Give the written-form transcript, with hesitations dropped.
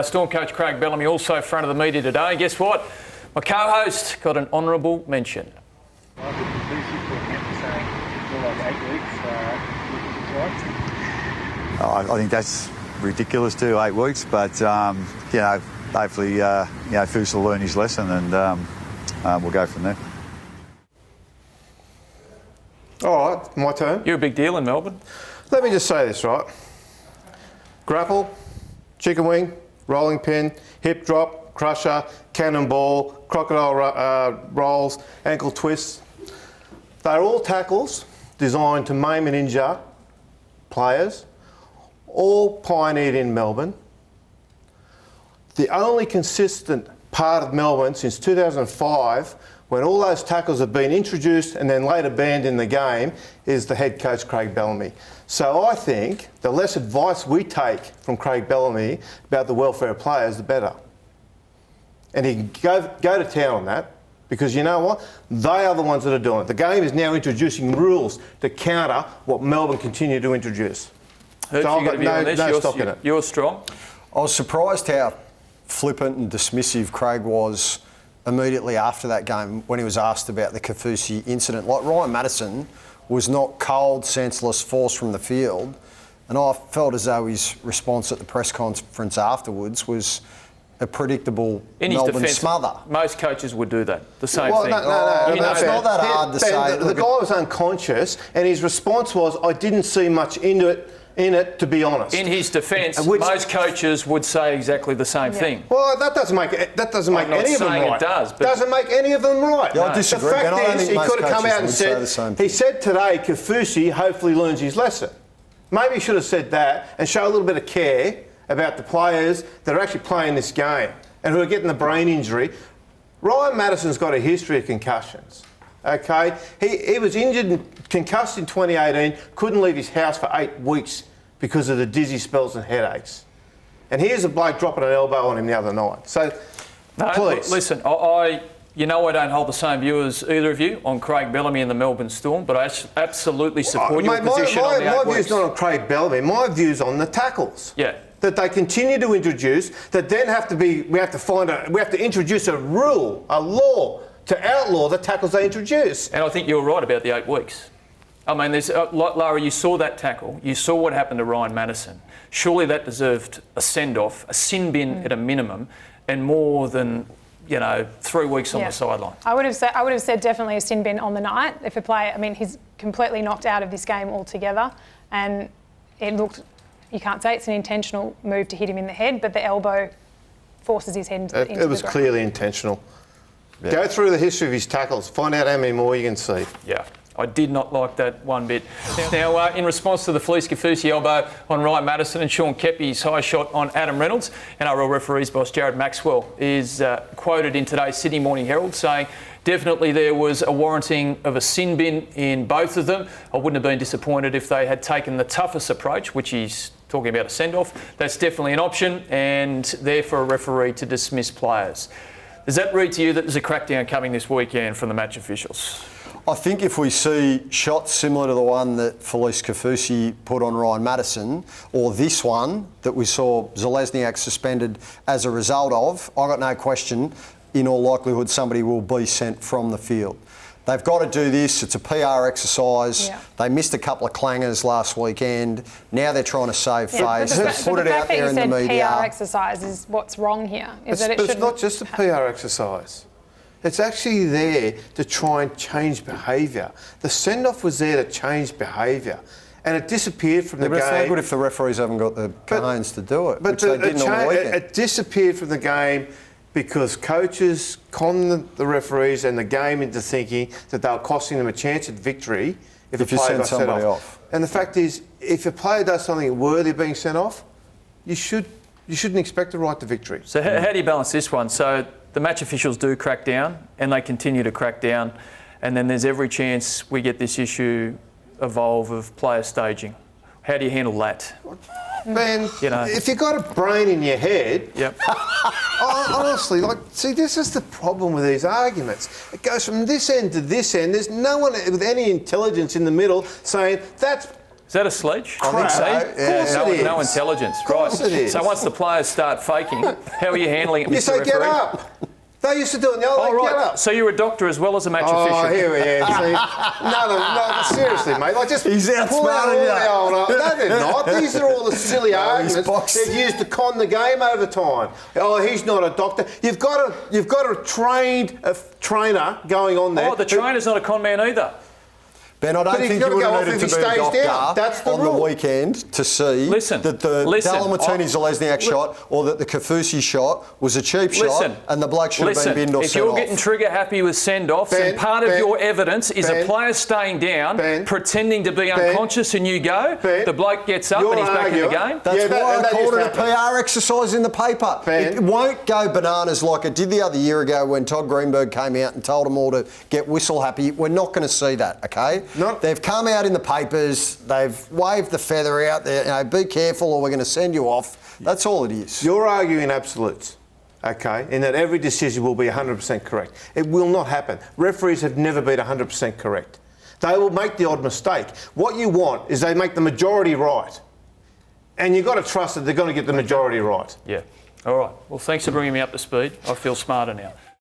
Storm coach Craig Bellamy also front of the media today. Guess what? My co-host got an honourable mention. I think that's ridiculous to 8 weeks, but hopefully Foose will learn his lesson and we'll go from there. All right, my turn. You're a big deal in Melbourne. Let me just say this, right? Grapple, chicken wing, rolling pin, hip drop, crusher, cannonball, crocodile rolls, ankle twists. They're all tackles designed to maim and injure players, all pioneered in Melbourne. The only consistent part of Melbourne since 2005, when all those tackles have been introduced and then later banned in the game, is the head coach Craig Bellamy. So I think the less advice we take from Craig Bellamy about the welfare of players, the better. And he can go to town on that, because you know what? They are the ones that are doing it. The game is now introducing rules to counter what Melbourne continue to introduce. So I've got no stock in it. You're strong. I was surprised how flippant and dismissive Craig was immediately after that game when he was asked about the Kaufusi incident. Like, Ryan Matterson was not cold, senseless, forced from the field, and I felt as though his response at the press conference afterwards was a predictable Melbourne smother. Most coaches would do that. The same thing. No, it's not that hard to say. The guy was unconscious, and his response was, "I didn't see much in it, to be honest." In his defence, most coaches would say exactly the same thing. Well, that doesn't make any of them right. It does, but doesn't make any of them right. Yeah, I disagree. The fact is, he could have come out and said, he said today, Kaufusi hopefully learns his lesson. Maybe he should have said that and show a little bit of care about the players that are actually playing this game and who are getting the brain injury. Ryan Matterson's got a history of concussions. Okay, he was injured and concussed in 2018, couldn't leave his house for 8 weeks because of the dizzy spells and headaches. And here's a bloke dropping an elbow on him the other night. So, please. Listen, I don't hold the same view as either of you on Craig Bellamy and the Melbourne Storm, but I absolutely support your position on the 8 weeks. My view's not on Craig Bellamy. My view's on the tackles. Yeah. That they continue to introduce, that then we have to introduce a rule, a law, to outlaw the tackles they introduce. And I think you're right about the 8 weeks. I mean, there's Lara, you saw that tackle. You saw what happened to Ryan Matterson. Surely that deserved a send-off, a sin bin at a minimum, and more than 3 weeks on the sideline. I would have said definitely a sin bin on the night. If a player, I mean, he's completely knocked out of this game altogether, and it looked. You can't say it's an intentional move to hit him in the head, but the elbow forces his head into the ground. It was clearly intentional. Yeah. Go through the history of his tackles. Find out how many more you can see. Yeah. I did not like that one bit. Now, in response to the Felise Kaufusi elbow on Ryan Matterson and Sean Kepi's high shot on Adam Reynolds, NRL referees boss Jared Maxwell is quoted in today's Sydney Morning Herald saying, definitely there was a warranting of a sin bin in both of them. I wouldn't have been disappointed if they had taken the toughest approach, which he's talking about a send-off. That's definitely an option, and there for a referee to dismiss players. Does that read to you that there's a crackdown coming this weekend from the match officials? I think if we see shots similar to the one that Felise Kaufusi put on Ryan Matterson, or this one that we saw Zelezniak suspended as a result of, I've got no question, in all likelihood, somebody will be sent from the field. They've got to do this. It's a PR exercise. Yeah. They missed a couple of clangers last weekend. Now they're trying to save face. Put it out there in the media. PR exercise is what's wrong here. It's not just a PR exercise. It's actually there to try and change behaviour. The send-off was there to change behaviour. And it disappeared from the game. But it's no good if the referees haven't got the cojones to do it, which they didn't on the weekend. It disappeared from the game because coaches conned the referees and the game into thinking that they were costing them a chance at victory if a player got sent off. And the fact is, if a player does something worthy of being sent off, you shouldn't expect a right to victory. So how do you balance this one? So the match officials do crack down, and they continue to crack down, and then there's every chance we get this issue evolve of player staging. How do you handle that? Ben, if you've got a brain in your head, yep. Honestly, this is the problem with these arguments. It goes from this end to this end. There's no one with any intelligence in the middle saying that's that a sledge? I think so. See? Yeah. Of course No, it is. no intelligence. Of course right. it is. So once the players start faking, how are you handling it, You Mr. say get Referee? up. They used to do it in the old Oh, days, get right. up. So you're a doctor as well as a match Oh, official. here we are. See, no, seriously, mate. Like just He's pull out all outsmarted you. the old. No, they're not. These are all the silly arguments boxed. they've used to con the game over time. Oh, he's not a doctor. You've got a trained trainer going on there. Oh, the trainer's not a con man either. Ben, I don't he's think gotta you would go have off needed if to he be a stays doctor down. That's the on rule. the weekend to see Listen, that the Delamatini-Zelezniak shot or that the Kafusi shot was a cheap shot and the bloke should have been binned or if sent you're off. getting trigger happy with send-offs Ben, and part of Ben, your evidence is a Ben, player staying down, Ben, pretending to be unconscious and you go, Ben, the bloke gets up you're and he's back in the arguing- game. That's Yeah, why and I that called used it a to happen. PR exercise in the paper. Ben. It won't go bananas like it did the other year ago when Todd Greenberg came out and told them all to get whistle happy. We're not going to see that, okay? They've come out in the papers, they've waved the feather out there, be careful or we're going to send you off. That's all it is. You're arguing absolutes, okay, in that every decision will be 100% correct. It will not happen. Referees have never been 100% correct. They will make the odd mistake. What you want is they make the majority right. And you've got to trust that they're going to get the majority right. Yeah. All right. Well, thanks for bringing me up to speed. I feel smarter now.